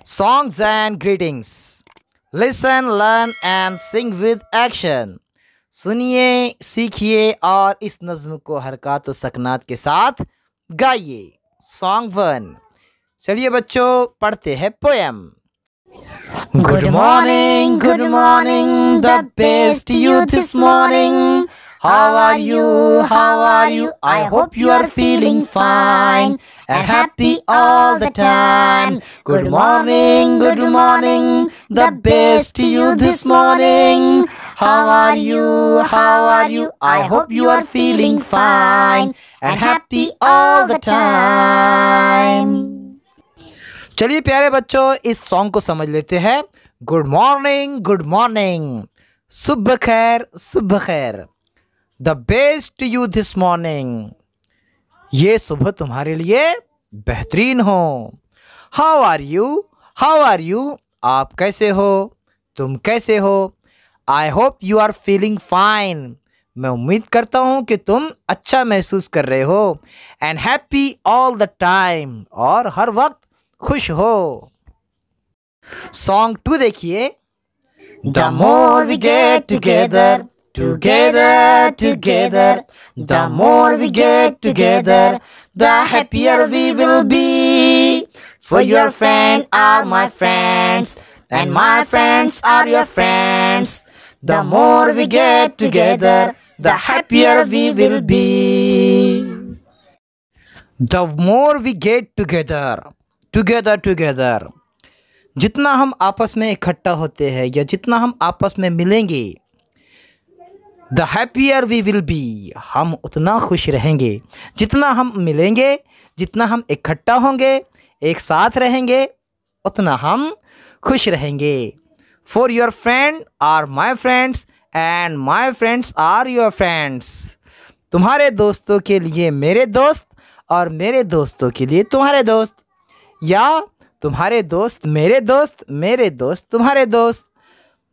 Songs and greetings. Listen, learn and sing with action. सुनिए, सीखिए और इस नज़्म को हरकत व सकनात के साथ गाइए। Song 1। चलिए बच्चों, पढ़ते हैं poem. Good morning, the best to you this morning. How are you? I hope you are feeling fine and happy all the time. Good morning, the best to you this morning. How are you? I hope you are feeling fine and happy all the time. चलिए प्यारे बच्चों, इस song को समझ लेते हैं। Good morning, सुबह खैर। The best to you this morning, ये सुबह तुम्हारे लिए बेहतरीन हो। हाउ आर यू, आप कैसे हो, तुम कैसे हो। I hope you are feeling fine, मैं उम्मीद करता हूँ कि तुम अच्छा महसूस कर रहे हो। And happy all the time, और हर वक्त खुश हो। सॉन्ग 2 देखिए। The more we get together, the more we get together, the happier we will be. For your friends are my friends, and my friends are your friends. The more we get together, the happier we will be. The more we get together, जितना हम आपस में इकट्ठा होते हैं या जितना हम आपस में मिलेंगे, the happier we will be, हम उतना खुश रहेंगे। जितना हम मिलेंगे, जितना हम इकट्ठा होंगे, एक साथ रहेंगे, उतना हम खुश रहेंगे। For your friend are my friends and my friends are your friends, तुम्हारे दोस्तों के लिए मेरे दोस्त और मेरे दोस्तों के लिए तुम्हारे दोस्त, या तुम्हारे दोस्त मेरे दोस्त, मेरे दोस्त तुम्हारे दोस्त।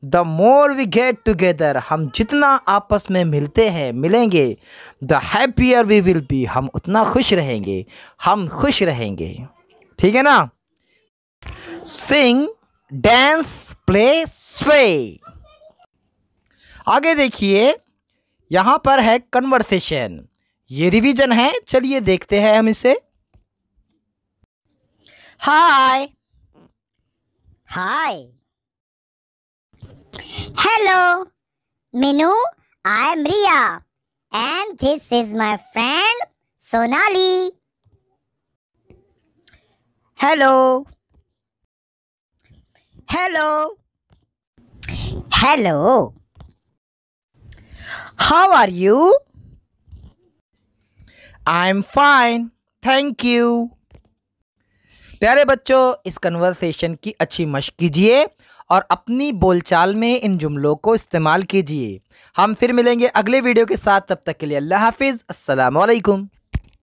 The more we get together, हम जितना आपस में मिलेंगे, the happier we will be, हम उतना खुश रहेंगे, हम खुश रहेंगे। ठीक है ना। सिंग, डांस, प्ले, स्वे। आगे देखिए, यहाँ पर है कन्वर्सेशन, ये रिवीजन है। चलिए देखते हैं हम इसे। Hi. Hello, Minu. I am Riya, and this is my friend Sonali. Hello. How are you? I'm fine, thank you. प्यारे बच्चों, इस कन्वर्सेशन की अच्छी मशक कीजिए और अपनी बोलचाल में इन जुमलों को इस्तेमाल कीजिए। हम फिर मिलेंगे अगले वीडियो के साथ, तब तक के लिए अल्लाह हाफिज़, अस्सलाम वालेकुम।